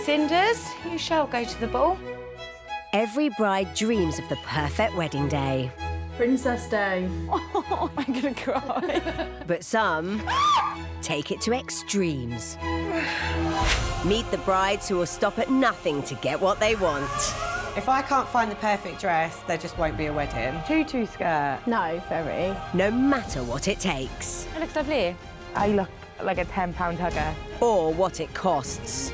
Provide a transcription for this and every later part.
Cinders, you shall go to the ball. Every bride dreams of the perfect wedding day. Princess Day. Oh, I'm gonna cry. But some take it to extremes. Meet the brides who will stop at nothing to get what they want. If I can't find the perfect dress, there just won't be a wedding. Tutu skirt. No, very. No matter what it takes. It looks lovely. I look like a £10 hugger. Or what it costs.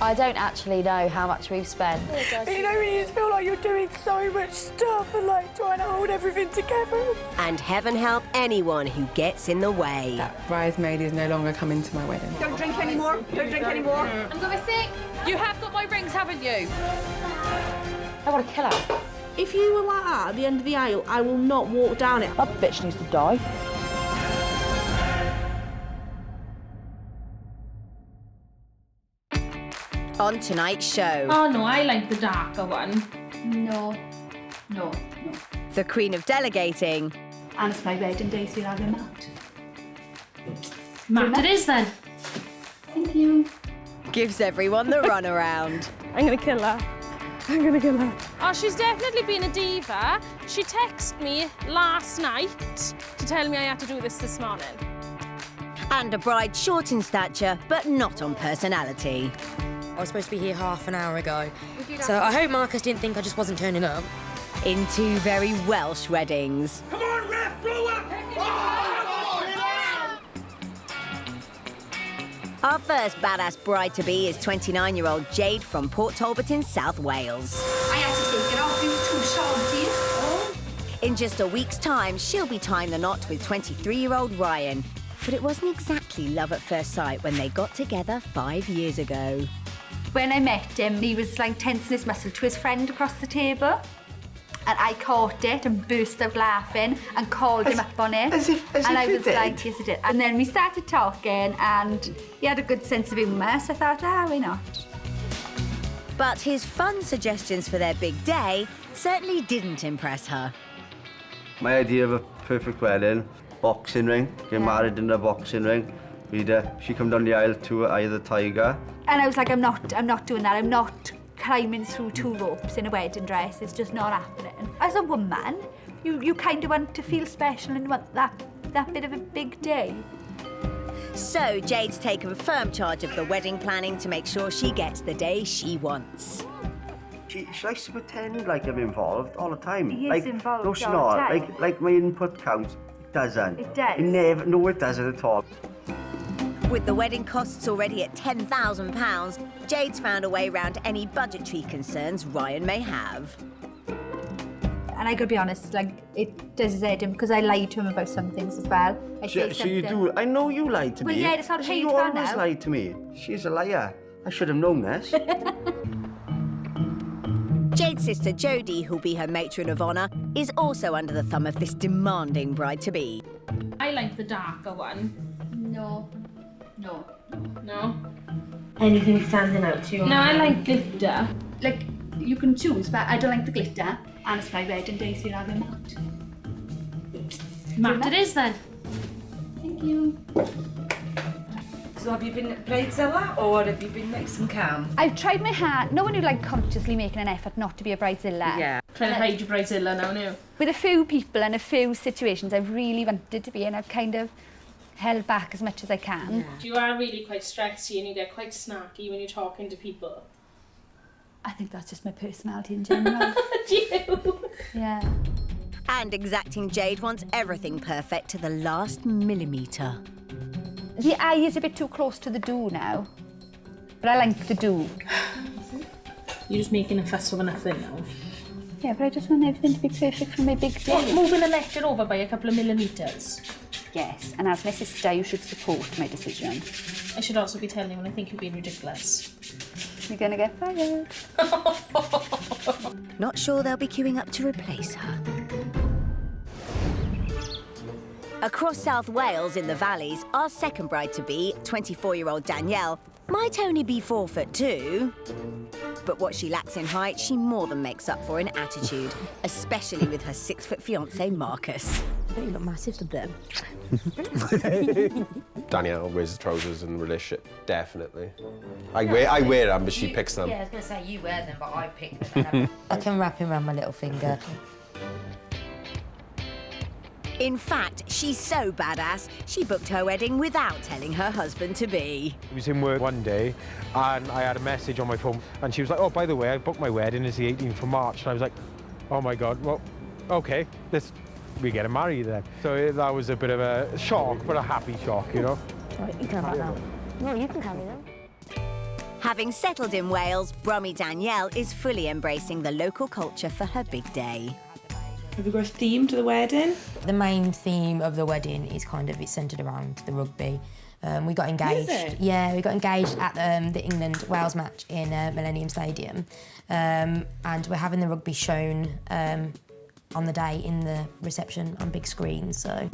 I don't actually know how much we've spent. You know when you just feel like you're doing so much stuff and like trying to hold everything together. And heaven help anyone who gets in the way. That bridesmaid is no longer coming to my wedding. Don't drink anymore. Don't drink anymore. I'm gonna sick. You have got my rings, haven't you? I want to kill her. If you were like that at the end of the aisle, I will not walk down it. That bitch needs to die. On tonight's show, Oh no, I like the darker one. No. the queen of delegating And it's my wedding day, so you'll have him out. Matt it is then. Thank you. gives everyone the runaround. I'm gonna kill her. I'm gonna kill her. Oh, she's definitely been a diva. She texted me last night to tell me I had to do this morning. And a bride short in stature, but not on personality. I was supposed to be here half an hour ago. So I hope Marcus didn't think I just wasn't turning up. In two very Welsh weddings. Come on, ref, blow up! Our first badass bride-to-be is 29-year-old Jade from Port Talbot in South Wales. I had to take it off, it's too short. In just a week's time, she'll be tying the knot with 23-year-old Ryan. But it wasn't exactly love at first sight when they got together 5 years ago. When I met him, he was like tensing his muscle to his friend across the table. And I caught it and burst out laughing and called him up on it. As if I you was did? like, yes, I did. And then we started talking and he had a good sense of humour, so I thought, why not? But his fun suggestions for their big day certainly didn't impress her. My idea of a perfect wedding, boxing ring, get married in a boxing ring. She come down the aisle to Eye of the Tiger. And I was like, I'm not doing that. I'm not climbing through 2 ropes in a wedding dress. It's just not happening. As a woman, you kind of want to feel special and want that bit of a big day. So Jade's taken firm charge of the wedding planning to make sure she gets the day she wants. She likes to pretend like I'm involved all the time. He is involved no, she's all not. the time. Like my input counts. It doesn't. It does. No, it doesn't at all. With the wedding costs already at £10,000, Jade's found a way around any budgetary concerns Ryan may have. And I gotta be honest, like, it does hurt him because I lied to him about some things as well. I say So you something. do. I know you lied to me. Well, yeah, it's not how you You turn always out. lied to me. She's a liar. I should have known this. Jade's sister Jodie, who'll be her matron of honour, is also under the thumb of this demanding bride-to-be. I like the darker one. No. No? Anything standing out to you? No, I like glitter. Like, you can choose, but I don't like the glitter. And it's my wedding day, so you'll have him out. Matt it is then. Thank you. So have you been bridezilla or have you been nice and calm? I've tried my hand. No one who like consciously making an effort not to be a bridezilla. Yeah. Trying to hide your bridezilla now, no? With a few people and a few situations I've really wanted to be, and I've kind of held back as much as I can. You are really quite stressy and you get quite snarky when you're talking to people. I think that's just my personality in general. Do you? Yeah. And exacting Jade wants everything perfect to the last millimetre. The eye is a bit too close to the do now, but I like the do. You're just making a fuss over nothing now. Yeah, but I just want everything to be perfect for my big day. What, moving the lecture over by a couple of millimetres? Yes, and as my sister, you should support my decision. I should also be telling you when I think you're being ridiculous. You're gonna get fired. Not sure they'll be queuing up to replace her. Across South Wales in the valleys, our second bride-to-be, 24-year-old Danielle, might only be 4'2", but what she lacks in height, she more than makes up for in attitude, especially with her 6-foot fiancé, Marcus. I bet you look massive to them. Danielle wears trousers in the relationship, definitely. I wear them, but she picks them. Yeah, I was going to say you wear them, but I pick them. I can wrap him around my little finger. In fact, she's so badass, she booked her wedding without telling her husband-to-be. I was in work one day and I had a message on my phone and she was like, oh, by the way, I booked my wedding, it's the 18th of March. And I was like, oh my God, well, okay, we're getting married then. So that was a bit of a shock, but a happy shock, you know? Right, you can have that now. No, you can carry them. Having settled in Wales, Brummy Danielle is fully embracing the local culture for her big day. Have you got a theme to the wedding? The main theme of the wedding is it's centred around the rugby. We got engaged. Is it? Yeah, we got engaged at the England-Wales match in Millennium Stadium. And we're having the rugby shown on the day in the reception on big screens, so.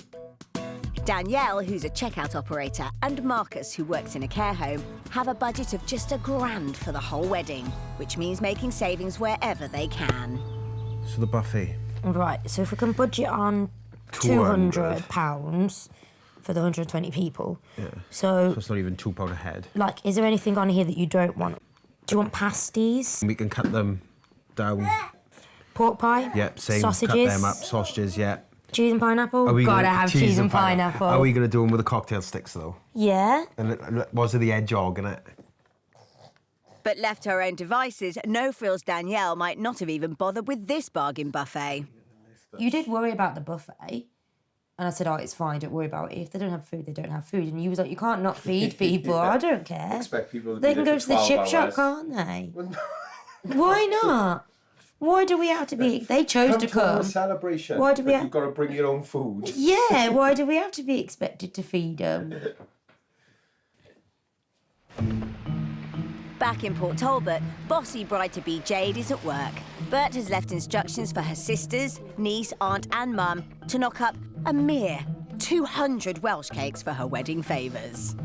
Danielle, who's a checkout operator, and Marcus, who works in a care home, have a budget of just £1,000 for the whole wedding, which means making savings wherever they can. So the buffet. Right, so if we can budget on £200 for the 120 people. Yeah. So it's not even £2 a head. Like, is there anything on here that you don't want? Do you want pasties? We can cut them down. Pork pie? Yep, same. Sausages? Cut them up. Sausages, yeah. Cheese and pineapple? Gotta Gotta have cheese and pineapple. Are we going to do them with the cocktail sticks, though? Yeah. And was it the hedgehog in it? But left to her own devices, no-frills Danielle might not have even bothered with this bargain buffet. You did worry about the buffet. And I said, oh, it's fine, don't worry about it. If they don't have food, they don't have food. And you was like, you can't not feed people. Yeah. I don't care. Expect people to they can go to the chip shop, can't they? Why not? Why do we have to be... They chose to come. A celebration. Why do we You've got to bring your own food. Yeah, why do we have to be expected to feed them? Back in Port Talbot, bossy bride-to-be Jade is at work, but has left instructions for her sisters, niece, aunt and mum to knock up a mere 200 Welsh cakes for her wedding favours.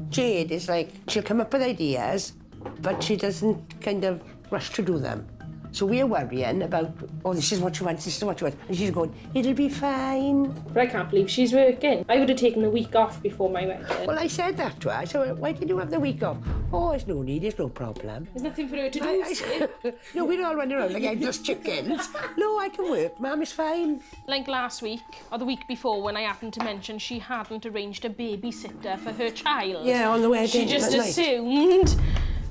Jade is like, she'll come up with ideas, but she doesn't kind of rush to do them. So we're worrying about, oh, this is what she wants, this is what she wants. And she's going, it'll be fine. But I can't believe she's working. I would have taken the week off before my wedding. Well, I said that to her. I said, why did you have the week off? Oh, there's no need, there's no problem. There's nothing for her to do. No, we're all running around like endless chickens. No, I can work, Mum, it's fine. Like last week, or the week before, when I happened to mention she hadn't arranged a babysitter for her child. Yeah, on the wedding. She just assumed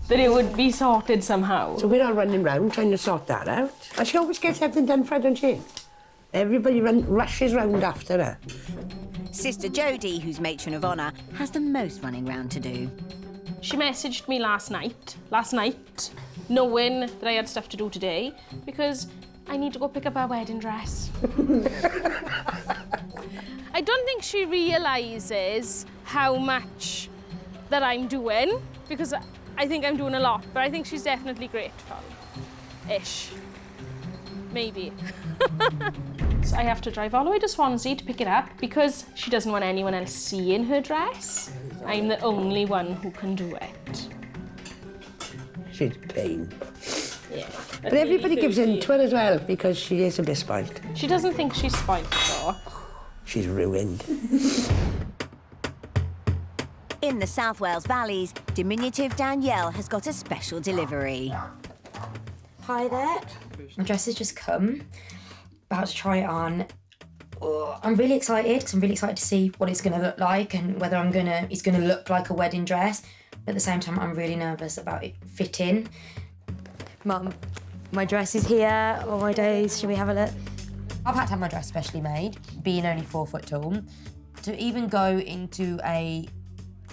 that it would be sorted somehow. So we're all running around trying to sort that out. And she always gets everything done for her, don't she? Everybody rushes round after her. Sister Jodie, who's matron of honour, has the most running round to do. She messaged me last night, knowing that I had stuff to do today, because I need to go pick up her wedding dress. I don't think she realises how much that I'm doing, because I think I'm doing a lot, but I think she's definitely grateful-ish. Maybe. So I have to drive all the way to Swansea to pick it up because she doesn't want anyone else seeing her dress. I'm the only one who can do it. She's a pain. Yeah. But everybody gives in to her as well because she is a bit spoilt. She doesn't think she's spoilt, though. She's ruined. In the South Wales Valleys, diminutive Danielle has got a special delivery. Hi there. My dress has just come. About to try it on. Oh, I'm really excited because I'm really excited to see what it's going to look like and whether it's going to look like a wedding dress. But at the same time, I'm really nervous about it fitting. Mum, my dress is here. Oh my days, shall we have a look? I've had to have my dress specially made, being only 4 foot tall. To even go into a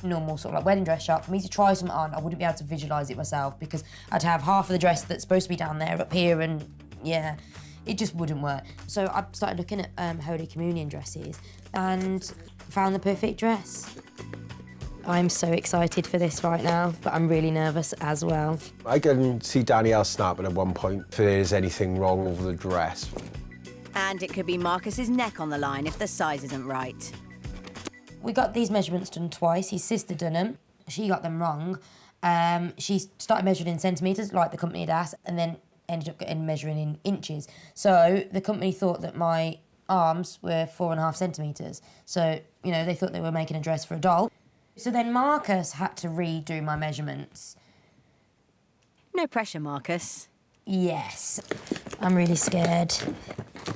normal sort of like wedding dress shop, for me to try something on, I wouldn't be able to visualise it myself because I'd have half of the dress that's supposed to be down there up here and yeah, it just wouldn't work. So I started looking at Holy Communion dresses and found the perfect dress. I'm so excited for this right now, but I'm really nervous as well. I can see Danielle snapping at one point if there's anything wrong with the dress. And it could be Marcus's neck on the line if the size isn't right. We got these measurements done twice. His sister done them. She got them wrong. She started measuring in centimetres, like the company had asked, and then ended up measuring in inches. So the company thought that my arms were 4.5 centimetres. So, you know, they thought they were making a dress for a doll. So then Marcus had to redo my measurements. No pressure, Marcus. Yes. I'm really scared.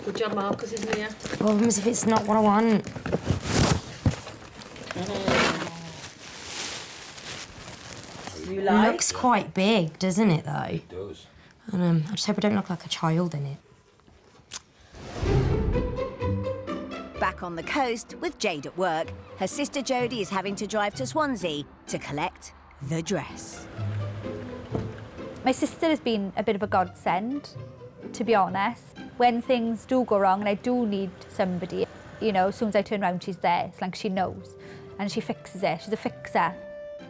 Good job, Marcus, isn't it? Problem is if it's not what I want. You It looks quite big, doesn't it, though? It does. And I just hope I don't look like a child in it. Back on the coast with Jade at work, her sister Jodie is having to drive to Swansea to collect the dress. My sister has been a bit of a godsend, to be honest. When things do go wrong and I do need somebody, you know, as soon as I turn around, she's there. It's like she knows. And she fixes it. She's a fixer.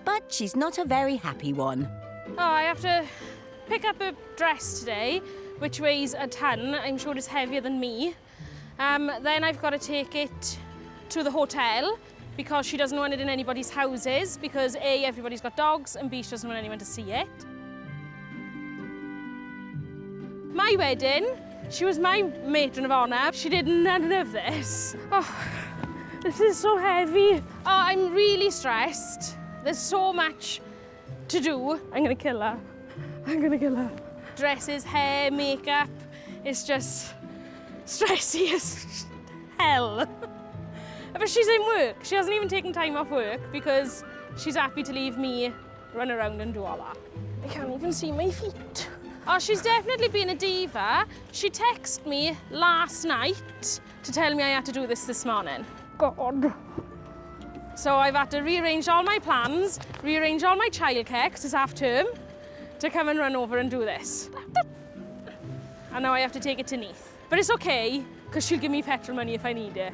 But she's not a very happy one. Oh, I have to pick up a dress today, which weighs a ton. I'm sure it's heavier than me. Then I've got to take it to the hotel because she doesn't want it in anybody's houses because A, everybody's got dogs, and B, she doesn't want anyone to see it. My wedding, she was my matron of honour. She did none of this. Oh, this is so heavy. Oh, I'm really stressed. There's so much to do. I'm gonna kill her. I'm gonna kill her. Dresses, hair, makeup, it's just stressy as hell. But she's in work. She hasn't even taken time off work because she's happy to leave me run around and do all that. I can't even see my feet. Oh, she's definitely been a diva. She texted me last night to tell me I had to do this morning. God. So I've had to rearrange all my plans, rearrange all my childcare because it's half term, to come and run over and do this. And now I have to take it to Neath. But it's okay, because she'll give me petrol money if I need it.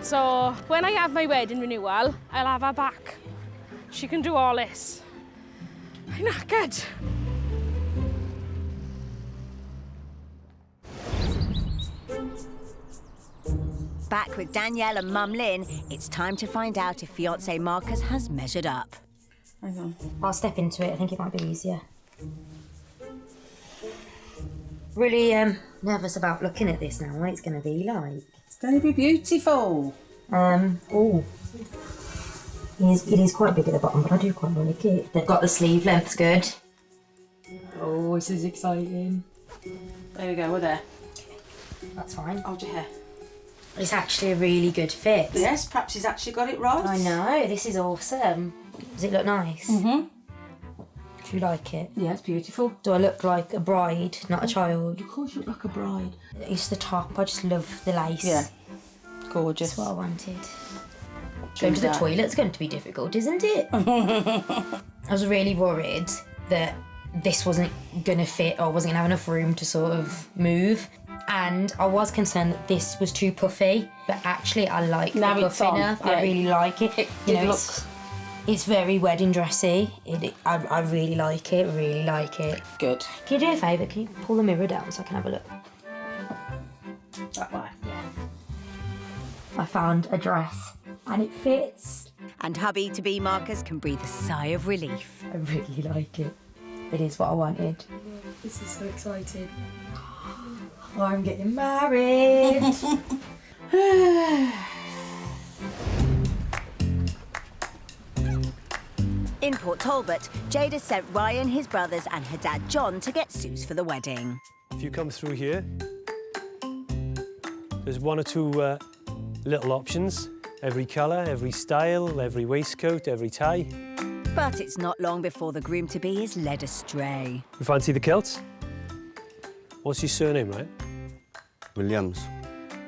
So when I have my wedding renewal, I'll have her back. She can do all this. I'm not good. Back with Danielle and Mum Lynn, it's time to find out if fiancé Marcus has measured up. Hang on. I'll step into it. I think it might be easier. Really nervous about looking at this now. What it's going to be like. It's going to be beautiful. Oh. It is quite big at the bottom, but I do quite like it. They've got the sleeve length's good. Oh, this is exciting. There we go, we're there. That's fine. Hold your hair. It's actually a really good fit. Yes, perhaps he's actually got it right. I know, this is awesome. Does it look nice? Mm-hmm. Do you like it? Yeah, it's beautiful. Do I look like a bride, not a child? Of course you look like a bride. It's the top, I just love the lace. Yeah, gorgeous. That's what I wanted. Going to the toilet's going to be difficult, isn't it? I was really worried that this wasn't going to fit or wasn't going to have enough room to sort of move. And I was concerned that this was too puffy, but actually I like the puff enough. Yeah. I really like it. It's very wedding dressy. I really like it, really like it. Good. Can you do a favour? Can you pull the mirror down so I can have a look? That way. Yeah. I found a dress and it fits. And hubby-to-be Marcus can breathe a sigh of relief. I really like it. It is what I wanted. This is so exciting. I'm getting married. In Port Talbot, Jade has sent Ryan, his brothers and her dad John to get suits for the wedding. If you come through here, there's one or two little options. Every colour, every style, every waistcoat, every tie. But it's not long before the groom-to-be is led astray. You fancy the kilts? What's your surname, Ryan? Williams.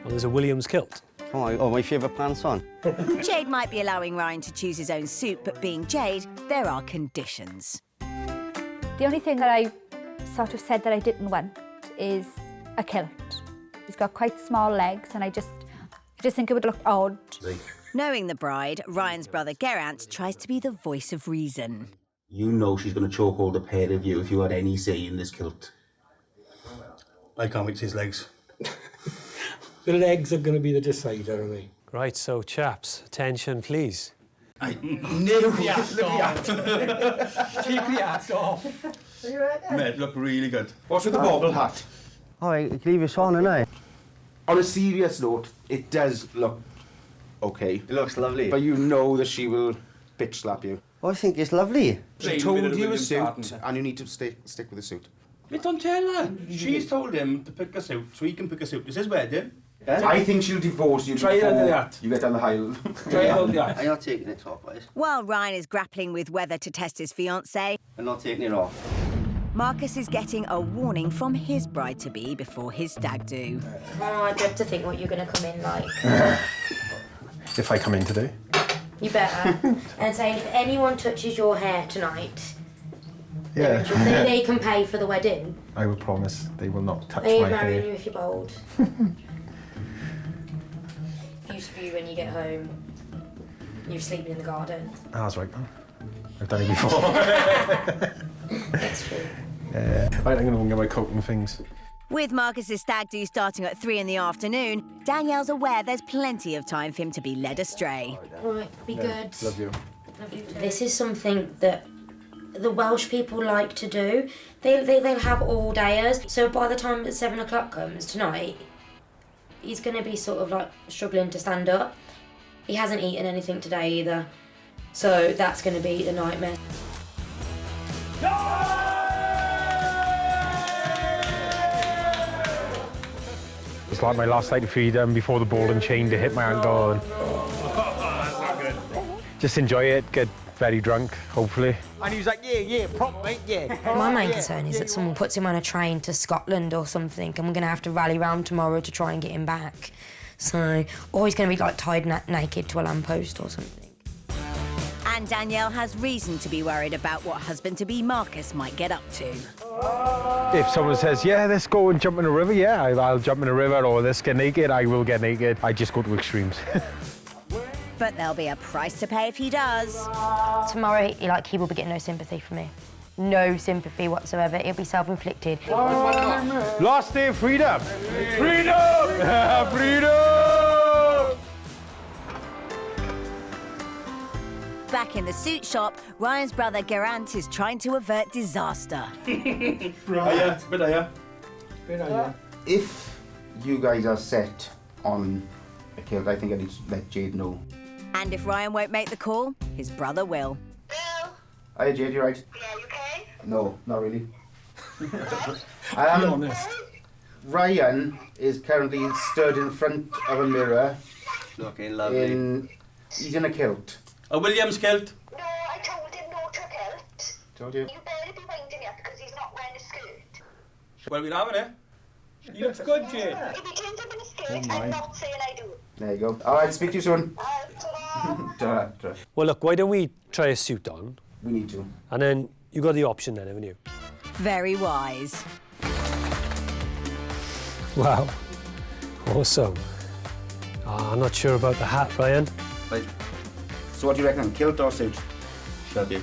Well, there's a Williams kilt. Oh, my favourite pants on. Jade might be allowing Ryan to choose his own suit, but being Jade, there are conditions. The only thing that I sort of said that I didn't want is a kilt. He's got quite small legs and I just think it would look odd. Knowing the bride, Ryan's brother Geraint tries to be the voice of reason. You know she's going to chokehold a pair of you if you had any say in this kilt. I can't wait to see his legs. The legs are going to be the decider, are they? Right, so chaps, attention please. Keep the hats off. Mate, look really good. What's with the bobble hat? Oh, you can leave this on, innit? On a serious note, it does look okay. It looks lovely. But you know that she will bitch slap you. Oh, I think it's lovely. She told you a suit, and you need to stick with the suit. You don't tell her. She's told him to pick a suit, so he can pick a suit. It's his wedding. Yeah? I think she'll divorce you Try it under that. You get down the aisle. Try it under that. I'm not taking it off, guys. While Ryan is grappling with whether to test his fiancée, I'm not taking it off. Marcus is getting a warning from his bride-to-be before his stag do. Oh, I dread to think what you're going to come in like. If I come in today. You better. And say, if anyone touches your hair tonight, Yeah. they can pay for the wedding. I will promise they will not touch They my ain't marrying hair. you if you're bold. If you spew when you get home, you're sleeping in the garden. That's right. I've done it before. That's true. Right, I'm going to go and get my coat and things. With Marcus's stag do starting at 3 in the afternoon, Danielle's aware there's plenty of time for him to be led astray. Right, be good. Love you. This is something that the Welsh people like to do. They'll have all dayers. So by the time that 7 o'clock comes tonight, he's going to be sort of like struggling to stand up. He hasn't eaten anything today either. So that's going to be a nightmare. It's like my last night of freedom before the ball and chain to hit my ankle. And That's not good. just enjoy it, get very drunk, hopefully. And he was like, yeah, prop, mate, yeah. My main concern is that someone puts him on a train to Scotland or something, and we're going to have to rally round tomorrow to try and get him back. So, or he's going to be like tied naked to a lamppost or something. And Danielle has reason to be worried about what husband-to-be Marcus might get up to. If someone says, yeah, let's go and jump in a river, yeah, I'll jump in a river, or let's get naked, I will get naked. I just go to extremes. But there'll be a price to pay if he does. Tomorrow, he will be getting no sympathy from me. No sympathy whatsoever. It'll be self-inflicted. Last day of freedom! Freedom! Freedom! Back in the suit shop, Ryan's brother Geraint is trying to avert disaster. If you guys are set on a kilt, I think I need to let Jade know. And if Ryan won't make the call, his brother will. Hi, Jade, you right? Yeah, you okay? No, not really. Be honest. Ryan is currently stood in front of a mirror. Looking lovely. He's in a kilt. A Williams kilt? No, I told him no to a kilt. Told you? You better be winding me up because he's not wearing a skirt. Well, we're having it. He looks good, Jade. If he turns up in a skirt, I'm not saying I do. There you go. All right, speak to you soon. Ta-ra. Well, look, why don't we try a suit on? We need to. And then you got the option then, haven't you? Very wise. Wow. Awesome. I'm not sure about the hat, Ryan. Right. So what do you reckon, kilt or suit? Should be. I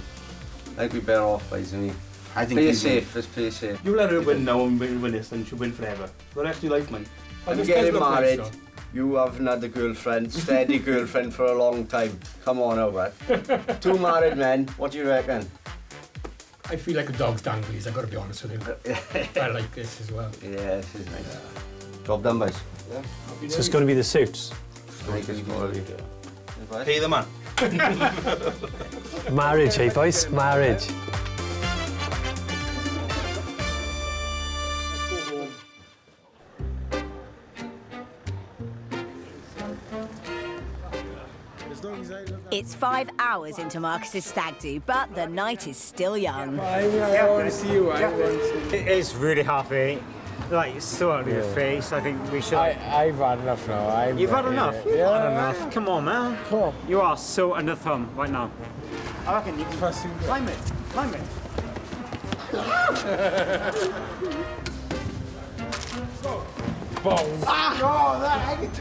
think we're better off, guys, isn't he? I think play it he's safe, let's play it safe. You let her win now and win this, and she'll win forever. The rest of your life, man. I'm getting married. You haven't had a girlfriend, steady girlfriend for a long time. Come on over. Two married men, what do you reckon? I feel like a dog's danglies, I've got to be honest with you. I like this as well. Yeah, this is nice. Job done, boys. Yeah. So it's going to be the suits? Pay the man. Marriage, eh, boys? Marriage. It's 5 hours into Marcus's stag do, but the night is still young. I want to see you. It's really happy. Like, it's so out of your face. I think we should. I've had enough now. You've had enough? You've had enough. Come on, man. Come on. You are so under thumb right now. I reckon you can climb it. Climb it.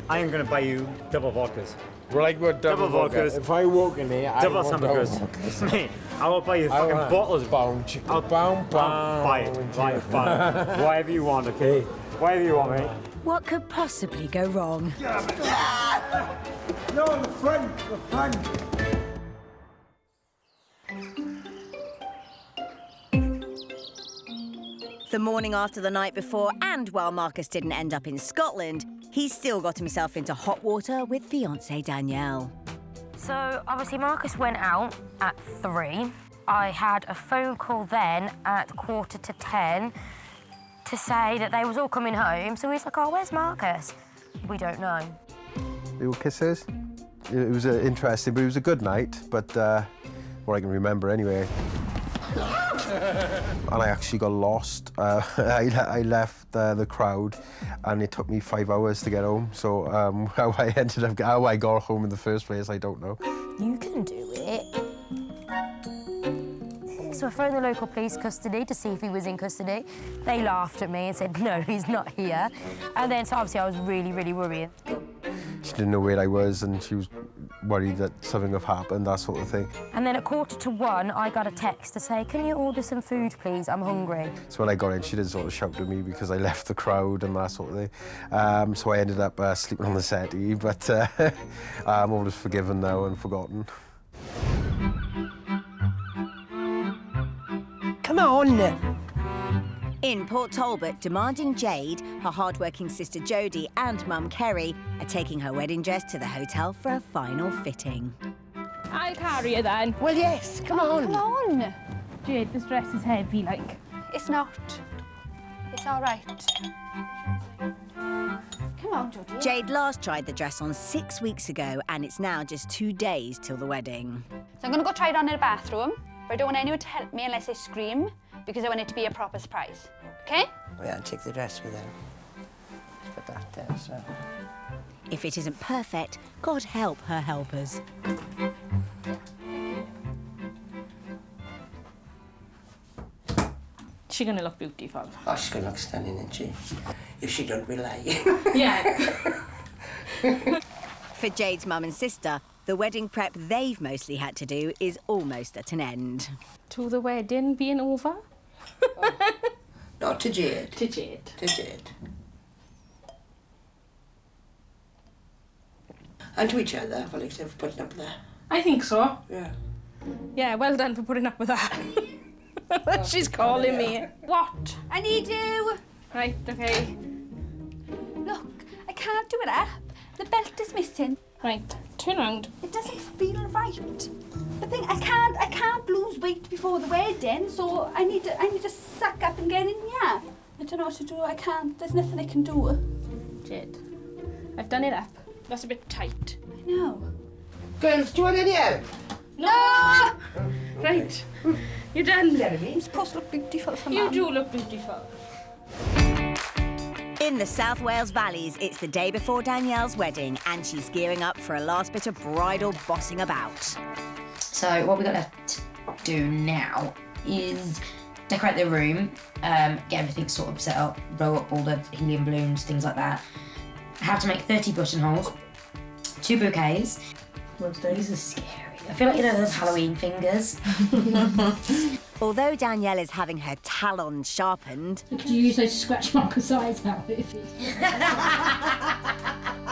I am going to buy you double vodkas. Like what double vodkas? If I walk in here, double I want vodkas. Mate, I will buy you fucking bottles. I'll buy it. Buy it. Whatever you want, okay? Whatever you want, mate. What could possibly go wrong? No, the front. The morning after the night before, and while Marcus didn't end up in Scotland, he's still got himself into hot water with fiancée Danielle. So, obviously, Marcus went out at 3. I had a phone call then at 9:45 to say that they was all coming home. So he's like, oh, where's Marcus? We don't know. They were kisses. It was interesting, but it was a good night, but what I can remember anyway. And I actually got lost. I left the crowd, and it took me 5 hours to get home. So how I got home in the first place, I don't know. You can do it. So I phoned the local police custody to see if he was in custody. They laughed at me and said, no, he's not here. And then, so obviously I was really, really worried. She didn't know where I was, and she was worried that something had happened, that sort of thing. And then at 1:45, I got a text to say, can you order some food, please? I'm hungry. So when I got in, she did sort of shout at me because I left the crowd and that sort of thing. So I ended up sleeping on the settee, but I'm always forgiven now and forgotten. Come on! In Port Talbot, demanding Jade, her hard-working sister Jodie and mum Kerry are taking her wedding dress to the hotel for a final fitting. I'll carry it then. Well, yes, come on. Come on. Jade, this dress is heavy, like. It's not. It's all right. Come on, Jodie. Jade last tried the dress on 6 weeks ago, and it's now just 2 days till the wedding. So I'm going to go try it on in the bathroom, but I don't want anyone to help me unless I scream, because I want it to be a proper surprise. OK? Oh, yeah, take the dress with her. Let's put that there, so. If it isn't perfect, God help her helpers. She's going to look beautiful. Oh, she's going to look stunning, isn't she? If she don't rely. Yeah. For Jade's mum and sister, the wedding prep they've mostly had to do is almost at an end. To the wedding being over? Not to Jade. To Jade. To Jade. And to each other, for like, for putting up with that. I think so. Yeah. Yeah, well done for putting up with that. She's calling me. What? I need you. Right, okay. Look, I can't do it up. The belt is missing. Right, turn around. It doesn't feel right. The thing, I can't lose weight before the wedding, so I need to suck up and get in here. I don't know what to do. I can't. There's nothing I can do. Jade, I've done it up. That's a bit tight. I know. Girls, do you want any help? No! Right, you're done. I'm supposed to look beautiful for You Mum. do look beautiful. In the South Wales Valleys, it's the day before Danielle's wedding, and she's gearing up for a last bit of bridal bossing about. So what we've got left to do now is decorate the room, get everything sort of set up, roll up all the helium balloons, things like that. I have to make 30 buttonholes, 2 bouquets. These are scary. I feel like, you know, those Halloween fingers. Although Danielle is having her talons sharpened, Could you use those scratch Marcus' eyes out?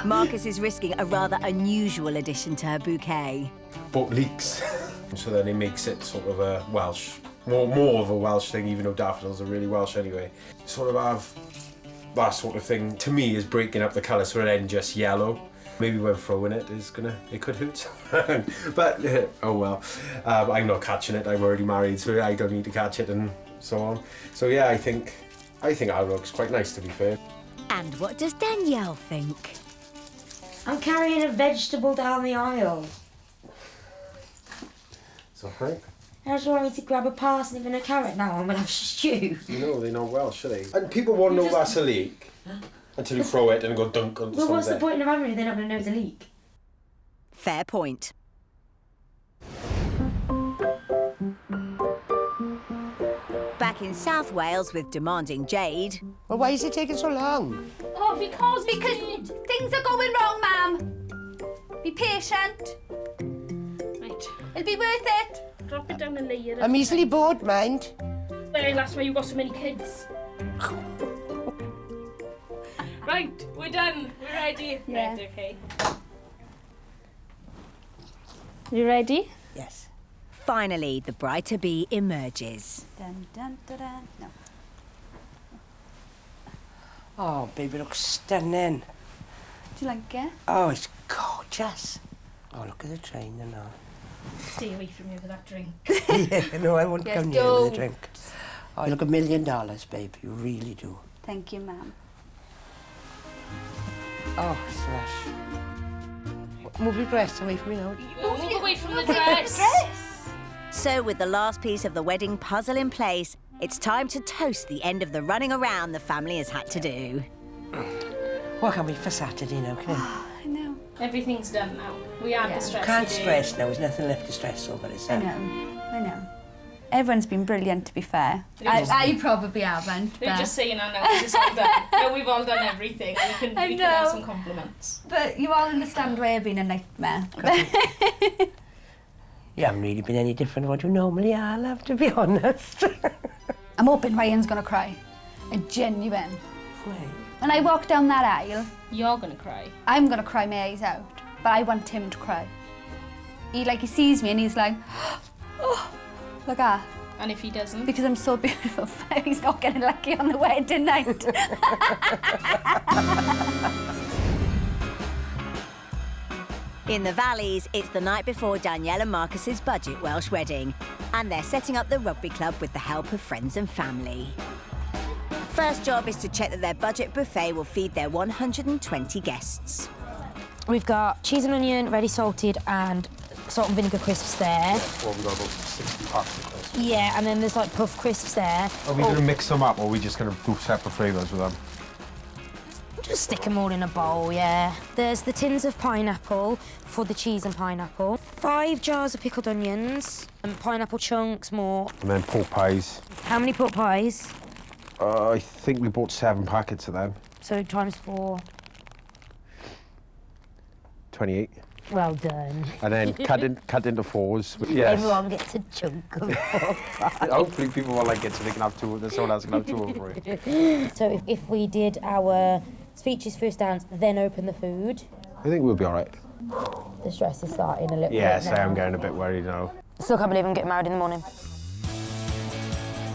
Marcus is risking a rather unusual addition to her bouquet. Boat leeks. So then it makes it sort of a Welsh, more of a Welsh thing, even though daffodils are really Welsh anyway. Sort of have that sort of thing, to me, is breaking up the colour so it ends just yellow. Maybe when throwing it it could hurt. But, oh well. I'm not catching it, I'm already married, so I don't need to catch it and so on. So yeah, I think our looks quite nice, to be fair. And what does Danielle think? I'm carrying a vegetable down the aisle. It's alright. How do you want me to grab a parsnip and a carrot now? I'm gonna have stew. You know, they're not Welsh, are they? And people won't know that's a leek until you throw it and go dunk onto Well, what's the something. point of having it if they're not gonna know it's a leek? Fair point. Back in South Wales with demanding Jade. Well, why is it taking so long? Oh, because things are going wrong, Mum. Be patient. Right, It'll be worth it. drop it down and lay it. I'm easily bored, mind. Well, that's why you got so many kids. Right, we're done. We're ready. Yeah. Right, okay. You ready? Yes. Finally, the bride-to-be emerges. Dun, dun, dun, dun. No. Oh, baby, looks stunning. Do you like it? Oh, it's gorgeous. Oh, look at the train and all. Stay away from me with that drink. Yeah, no, I won't Yes, come near don't. with a drink. Oh, you look $1 million, babe. You really do. Thank you, ma'am. Oh, slush. Move your dress away from me now. Move away from the dress. So with the last piece of the wedding puzzle in place, it's time to toast the end of the running around the family has had to do. Well, I can't wait for Saturday now, can I? I know. Everything's done now. We had the stress. Can't stress now. There's nothing left to stress over, is there? I know. Everyone's been brilliant, to be fair. I probably haven't. They're but- just saying, I know, it's all done. No, we've all done everything. We I can have know. some compliments. But you all understand why I've been a nightmare. You haven't really been any different to what you normally are, love, to be honest. I'm hoping Ryan's gonna cry. A genuine. When I walk down that aisle... You're gonna cry. I'm gonna cry my eyes out. But I want him to cry. He sees me and he's like... Oh, like that. And if he doesn't? Because I'm so beautiful. He's not getting lucky on the wedding night. In the Valleys, it's the night before Danielle and Marcus's budget Welsh wedding, and they're setting up the rugby club with the help of friends and family. First job is to check that their budget buffet will feed their 120 guests. We've got cheese and onion, ready salted, and salt and vinegar crisps there. Well, we've got about 60 packs of crisps. Yeah, and then there's like puff crisps there. Are we going to mix them up, or are we just going to do separate flavours with them? Just stick them all in a bowl, yeah. There's the tins of pineapple for the cheese and pineapple. 5 jars of pickled onions, and pineapple chunks, more. And then pork pies. How many pork pies? I think we bought 7 packets of them. So times 4. 28. Well done. And then cut into 4s. Yes. Everyone gets a chunk of pork pie. Hopefully people will like it so they can have 2 of them, someone else can have 2 over it. So if we did our speeches first dance, then open the food, I think we'll be all right. the stress is starting a little Yes, bit I now. am getting a bit worried now. Still can't believe I'm getting married in the morning.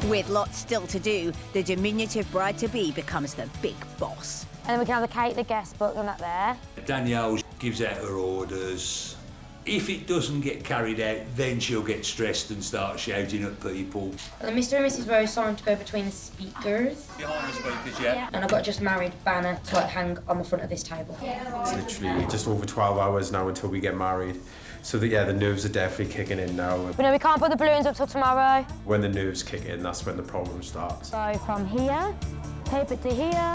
With lots still to do, the diminutive bride-to-be becomes the big boss. And then we can have the cake, the guest book, and that there. Danielle gives out her orders. If it doesn't get carried out, then she'll get stressed and start shouting at people. And then Mr. and Mrs. Rose signed to go between the speakers. Behind the speakers, yeah. And I've got a just married banner to hang on the front of this table. It's literally just over 12 hours now until we get married. So the nerves are definitely kicking in now. But no, we can't put the balloons up till tomorrow. When the nerves kick in, that's when the problem starts. So from here, tape it to here,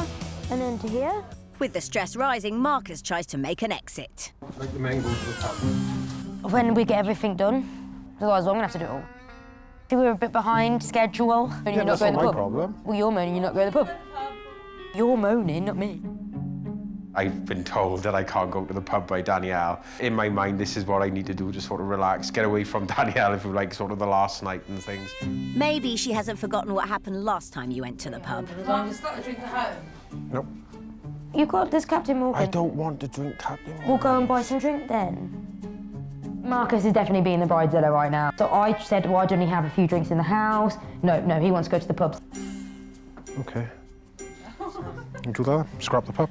and then to here. With the stress rising, Marcus tries to make an exit. Like the mango to the top. When we get everything done, otherwise I'm gonna have to do it all. We were a bit behind schedule. And you're not that's going not to the my pub. problem. Well, you're moaning you're not going to the pub. You're moaning, not me. I've been told that I can't go to the pub by Danielle. In my mind, this is what I need to do, just sort of relax, get away from Danielle for like sort of the last night and things. Maybe she hasn't forgotten what happened last time you went to the pub. Marcus got a drink at home. Nope. You've got this Captain Morgan. I don't want to drink Captain Morgan. We'll go and buy some drink then. Marcus is definitely being the bridezilla right now. So I said, why don't he have a few drinks in the house? No, he wants to go to the pub. Okay. You do that, scrap the pub.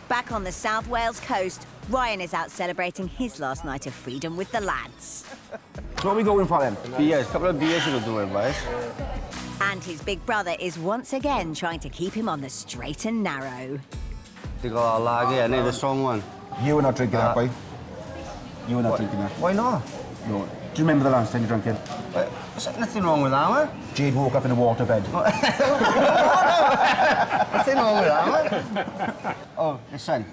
Back on the South Wales coast, Ryan is out celebrating his last night of freedom with the lads. So what are we going for then? Beers, a couple of beers you'll do it, boys. And his big brother is once again trying to keep him on the straight and narrow. They got a lager, and the strong one. You are not drinking that, boy. You are not drinking that. Why not? No. Do you remember the last time you drank it? There's nothing wrong with that, man. Jade woke up in a waterbed. Nothing wrong with that, man. Oh, listen.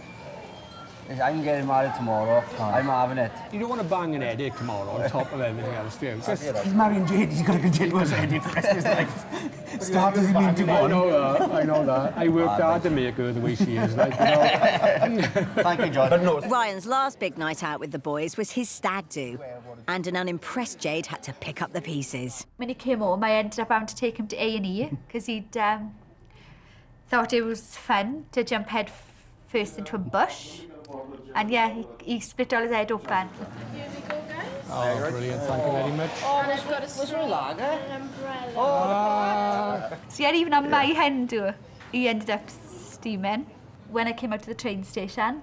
I'm getting married tomorrow. I'm having it. You don't want to bang an headache tomorrow on top of everything else, do you? He's marrying Jade. He's got to continue his headache for the rest of his life. Start as he mean to go. I know that. I worked hard to make her the way she is. Like, Thank you, John. Ryan's last big night out with the boys was his stag do, and an unimpressed Jade had to pick up the pieces. When he came home, I ended up having to take him to A&E because he'd thought it was fun to jump head first into a bush. And yeah, he split all his head open. Here we go, guys. Oh, brilliant. Thank you very much. Oh, was there a lager? An umbrella. So yeah, even on my hen door, he ended up steaming when I came out to the train station.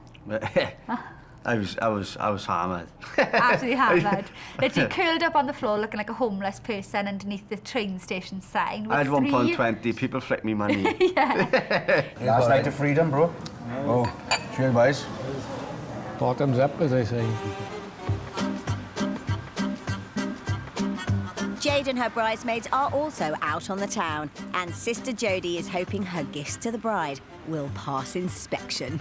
I was hammered. Absolutely hammered. Literally curled up on the floor looking like a homeless person underneath the train station sign. I had £1.20, people flicked me money. Last night of freedom, bro. Oh, cheers, boys. Bottoms up, as I say. Jade and her bridesmaids are also out on the town, and Sister Jodie is hoping her gifts to the bride will pass inspection.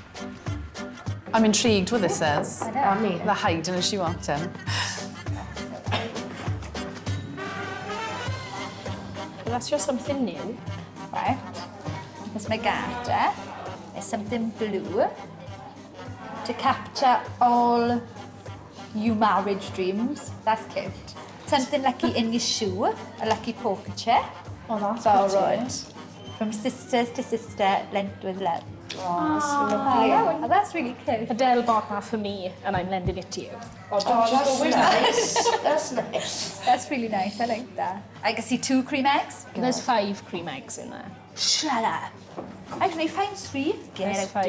I'm intrigued what this is. I know. The hiding as she walked in. Well, that's just something new. Right. That's my garter. It's something blue to capture all you marriage dreams. That's cute. Something lucky in your shoe, a lucky poker chip. Oh, that's borrowed. From sisters to sister, lent with love. Oh, that's lovely. Oh, that's really cute. Adele bought that for me, and I'm lending it to you. Oh, that's nice. That's nice. That's really nice. I like that. I can see 2 cream eggs. There's 5 cream eggs in there. Shut up. I can find 3. There's 5.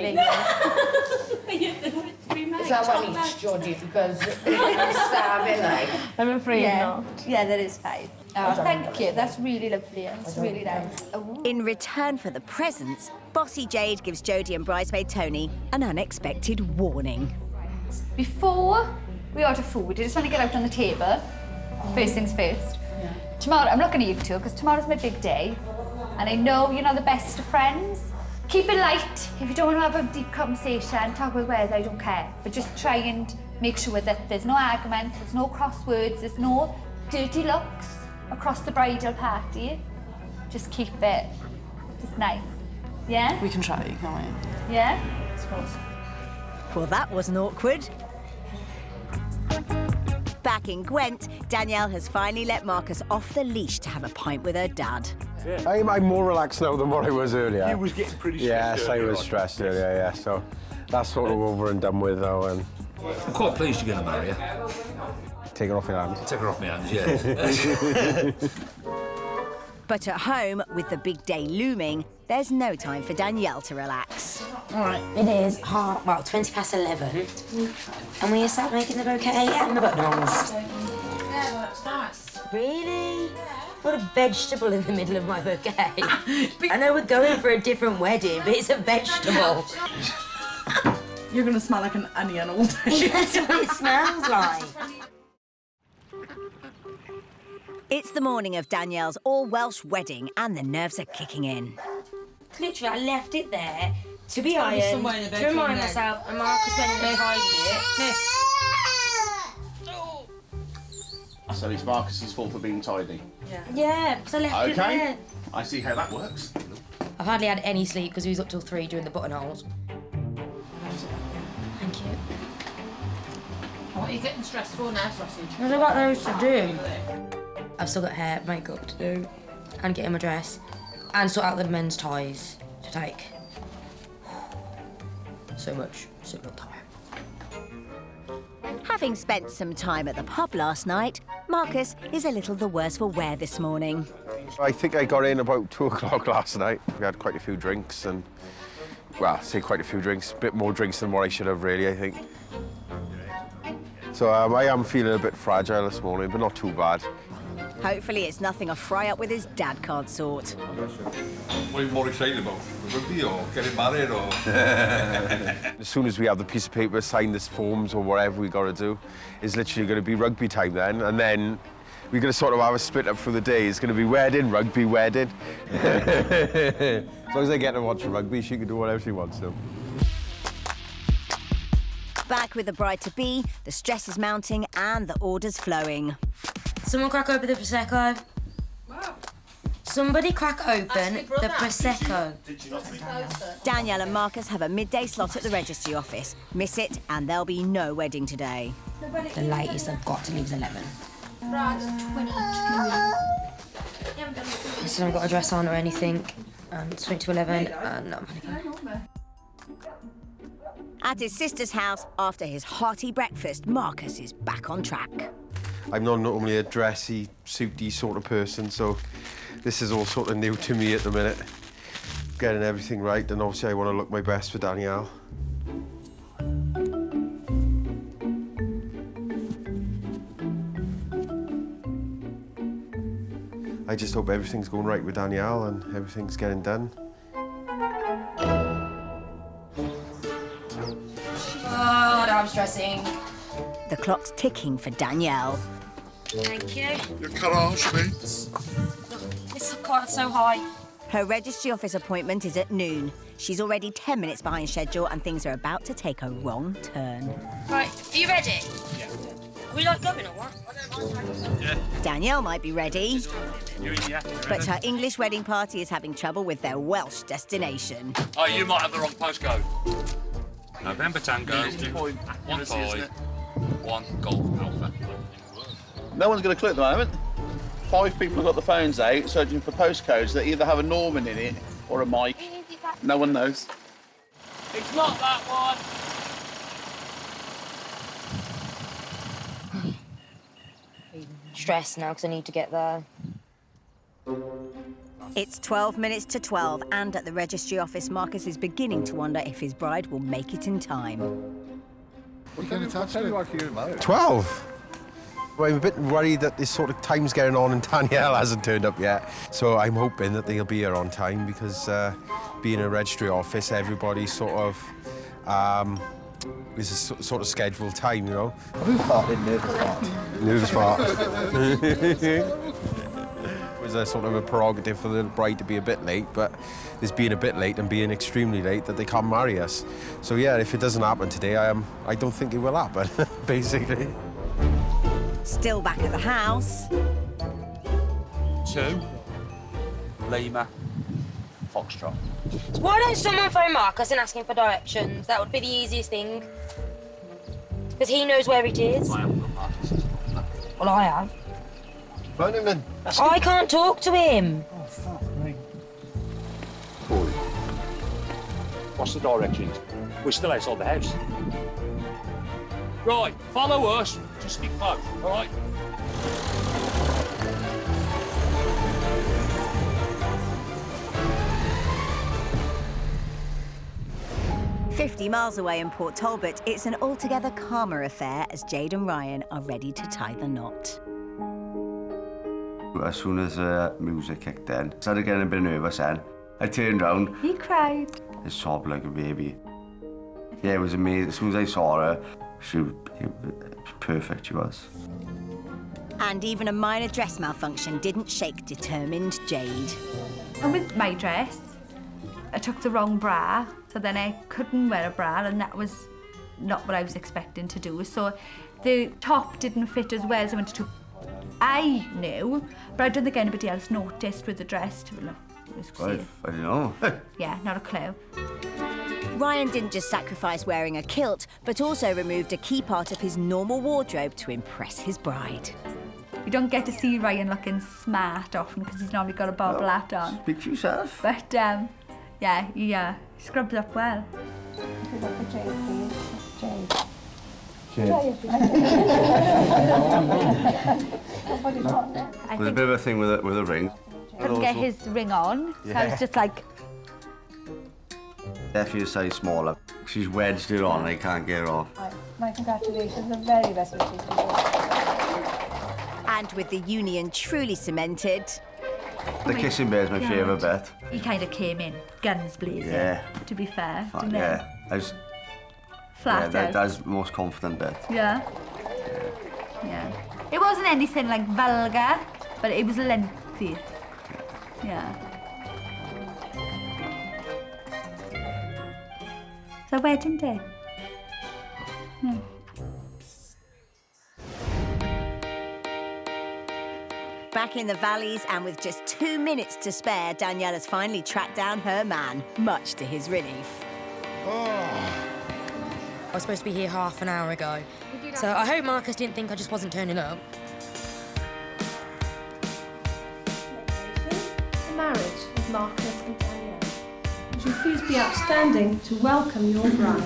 Is that one each, Georgie? Because I'm starving, like. I'm afraid not. Yeah, there is 5. Oh, thank you. That's really lovely. That's really nice. In return for the presents, Bossy Jade gives Jodie and bridesmaid Tony an unexpected warning. Before we order food, I just want to get out on the table. First things first. Tomorrow, I'm looking at you two because tomorrow's my big day. And I know you're not the best of friends. Keep it light. If you don't want to have a deep conversation, talk about weather, I don't care. But just try and make sure that there's no arguments, there's no crosswords, there's no dirty looks across the bridal party. Just keep it just nice. Yeah? We can try, can't we? Yeah? I suppose. Well, that wasn't awkward. Back in Gwent, Danielle has finally let Marcus off the leash to have a pint with her dad. I'm more relaxed now than what I was earlier. You was getting pretty stressed. Yes, I was stressed earlier, yeah. So that's sort of over and done with now. And I'm quite pleased you're going to marry her. take her off your hands. Take her off my hands, yeah. But at home, with the big day looming, there's no time for Danielle to relax. All right, it is 11. And we are sat making the bouquet and the buttonholes. Yeah, that's nice. Really? What a vegetable in the middle of my bouquet. I know we're going for a different wedding, but it's a vegetable. You're going to smell like an onion all day. That's what it smells like. It's the morning of Danielle's all-Welsh wedding and the nerves are kicking in. Literally, I left it there to be ironed, to remind myself, and Marcus went in and tidied it. So it's Marcus's fault for being tidy? Yeah, because I left it there. I see how that works. I've hardly had any sleep because we was up till 3 doing the buttonholes. Thank you. What are you getting stressed for now, sausage? I've got those to do. I've still got hair, makeup to do, and get in my dress, and sort out the men's ties to take. So much time. Having spent some time at the pub last night, Marcus is a little the worse for wear this morning. I think I got in about 2 o'clock last night. We had quite a few drinks and, well, I say quite a few drinks, a bit more drinks than what I should have really, I think. So I am feeling a bit fragile this morning, but not too bad. Hopefully it's nothing a fry-up with his dad can't sort. What are you more excited about? The rugby or getting married or...? As soon as we have the piece of paper, sign this forms or whatever we got to do, it's literally going to be rugby time then, and then we're going to sort of have a split up for the day. It's going to be wedding, rugby, wedding. As long as I get to watch rugby, she can do whatever she wants to. Back with the bride-to-be, the stress is mounting and the orders flowing. Someone crack open the Prosecco. Wow. Somebody crack open the Prosecco. Danielle and Marcus have a midday slot at the registry office. Miss it and there'll be no wedding today. The latest I've got to leave is 11. I still haven't got a dress on or anything. And it's 20 to 11 and no money. At his sister's house, after his hearty breakfast, Marcus is back on track. I'm not normally a dressy, suity sort of person, so this is all sort of new to me at the minute. Getting everything right, and obviously I want to look my best for Danielle. I just hope everything's going right with Danielle and everything's getting done. God, I'm stressing. The clock's ticking for Danielle. Thank you. Your carriage, mate. This car's so high. Her registry office appointment is at noon. She's already 10 minutes behind schedule and things are about to take a wrong turn. Right, are you ready? Yeah. Are we like going or what? Yeah. Danielle might be ready, Yeah. but her English wedding party is having trouble with their Welsh destination. Oh, you might have the wrong postcode. November Tango, 151 Golf Alpha. No one's got a clue at the moment. 5 people have got the phones out searching for postcodes that either have a Norman in it or a Mike. No one knows. It's not that one. Stressed now because I need to get there. It's 12 minutes to 12 and at the registry office, Marcus is beginning to wonder if his bride will make it in time. What kind of touch are you married? 12? Well, I'm a bit worried that this sort of time's getting on and Danielle hasn't turned up yet. So I'm hoping that they'll be here on time because being a registry office, everybody sort of is a sort of scheduled time, you know. Who farted? Nervous fart. Nervous fart. It was a sort of a prerogative for the bride to be a bit late, but there's being a bit late and being extremely late that they can't marry us. So yeah, if it doesn't happen today, I don't think it will happen, basically. Still back at the house. 2 Lima Foxtrot. So why don't someone phone Marcus and ask him for directions? That would be the easiest thing. Because he knows where it is. I haven't got Marcus's. Well, I have. Phone him then. I can't talk to him. Oh, fuck me. Boy. What's the directions? We're still outside the house. Right, follow us. Just stick close, all right? "50 miles away in Port Talbot, it's an altogether calmer affair as Jade and Ryan are ready to tie the knot. As soon as the music kicked in, I started getting a bit nervous then. I turned round. He cried. I sobbed like a baby. Yeah, it was amazing. As soon as I saw her, she was perfect, she was. And even a minor dress malfunction didn't shake determined Jade. And with my dress, I took the wrong bra, so then I couldn't wear a bra, and that was not what I was expecting to do. So the top didn't fit as well as I wanted to. I knew, but I don't think anybody else noticed with the dress. I don't know. Yeah, not a clue. Ryan didn't just sacrifice wearing a kilt, but also removed a key part of his normal wardrobe to impress his bride. You don't get to see Ryan looking smart often because he's normally got a bobble hat on. Speak for yourself. But yeah, he scrubs up well. There's a bit of a thing with a ring. Couldn't get his ring on, so I was just like... Definitely a size smaller. She's wedged it on, I can't get her off. My congratulations, the very best wishes to you. And with the union truly cemented... The kissing bit is my favourite bit. He kind of came in, guns blazing, Yeah. to be fair, Fuck, didn't yeah. I was, Flat yeah, out. that's the most confident bit. Yeah. It wasn't anything like vulgar, but it was lengthy. Yeah. So wedding day. Yeah. Back in the valleys and with just 2 minutes to spare, Danielle has finally tracked down her man, much to his relief. I was supposed to be here half an hour ago. So I hope Marcus didn't think I just wasn't turning up. The marriage of Marcus and Danielle. Would you please be outstanding to welcome your bride?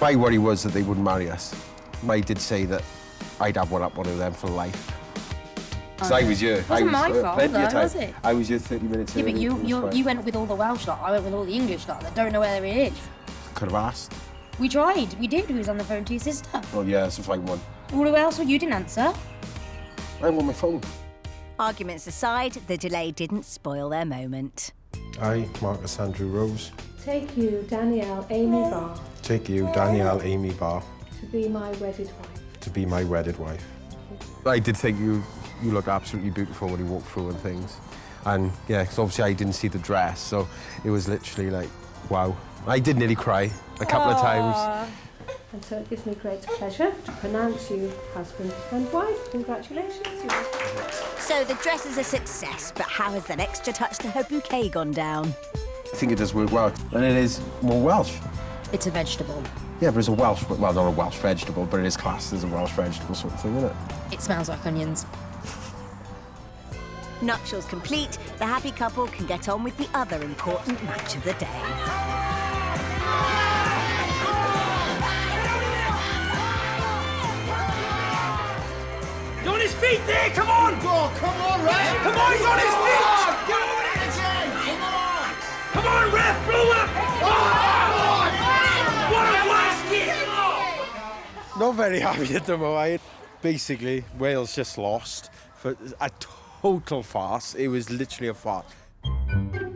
My worry was that they wouldn't marry us. I did say that I'd have one up one of them for life. Because I was here. It wasn't my fault, though, was it? I was here 30 minutes Yeah, early. but you went with all the Welsh lot. I went with all the English lot that don't know where it is. Could have asked. We tried. We did. We was on the phone to your sister. Oh yeah, it's a fine one. Well, who else? Well, you didn't answer. I'm on my phone. Arguments aside, the delay didn't spoil their moment. I, Marcus Andrew Rose, Take you, Danielle, Amy Barr, take you, Danielle Amy Barr, to be my wedded wife. to be my wedded wife. I did think you looked absolutely beautiful when you walked through and things. And yeah, because obviously I didn't see the dress, so it was literally like, wow. I did nearly cry a couple of times. And so it gives me great pleasure to pronounce you husband and wife. Congratulations. So the dress is a success, but how has that extra touch to her bouquet gone down? I think it does work well. And it is more Welsh. It's a vegetable. Yeah, but it's a Welsh, well, not a Welsh vegetable, but it is classed as a Welsh vegetable sort of thing, isn't it? It smells like onions. Nuptials complete, the happy couple can get on with the other important match of the day. He's on his feet there, come on! Oh, come on, Ref! Come on, he's on his feet! Get on it again! Come on! Come on, Ref, blow up! What a blast kick! Not very happy at the moment. Basically, Wales just lost for a total farce. It was literally a farce.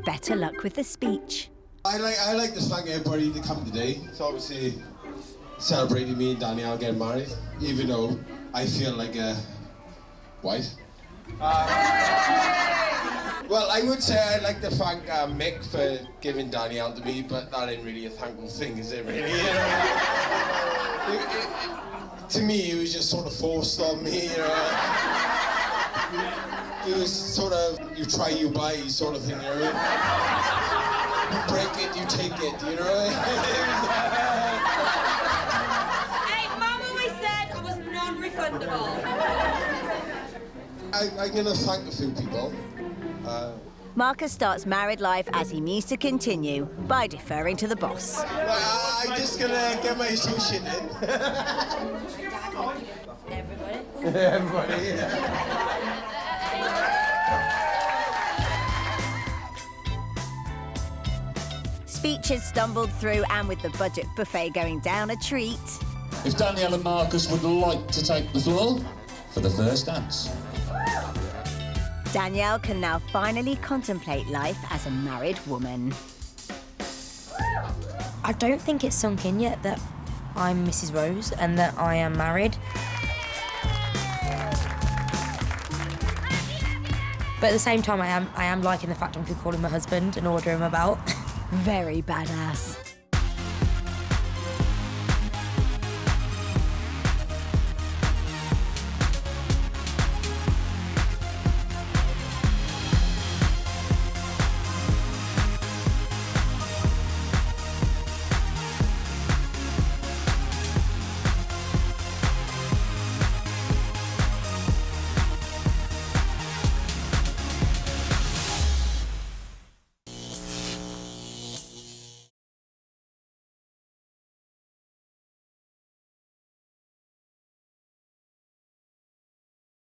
Better luck with the speech. I like to thank everybody to come today. It's obviously celebrating me and Danielle getting married, even though I feel like a wife. Well, I would say I'd like to thank Mick for giving Danielle to me, but that ain't really a thankful thing, is it really? You know? To me, it was just sort of forced on me, you know? It was sort of, you try, you buy sort of thing, you know? You break it, you take it, you know? Hey, Mum always said I was non-refundable. I'm going to thank a few people. Marcus starts married life as he means to continue by deferring to the boss. I'm just going to get my sushi in. Everybody? Everybody, yeah. Speeches stumbled through, and with the budget buffet going down a treat. If Danielle and Marcus would like to take the floor for the first dance. Danielle can now finally contemplate life as a married woman. I don't think it's sunk in yet that I'm Mrs. Rose and that I am married. But at the same time, I am liking the fact I'm calling my husband and ordering him about. Very badass.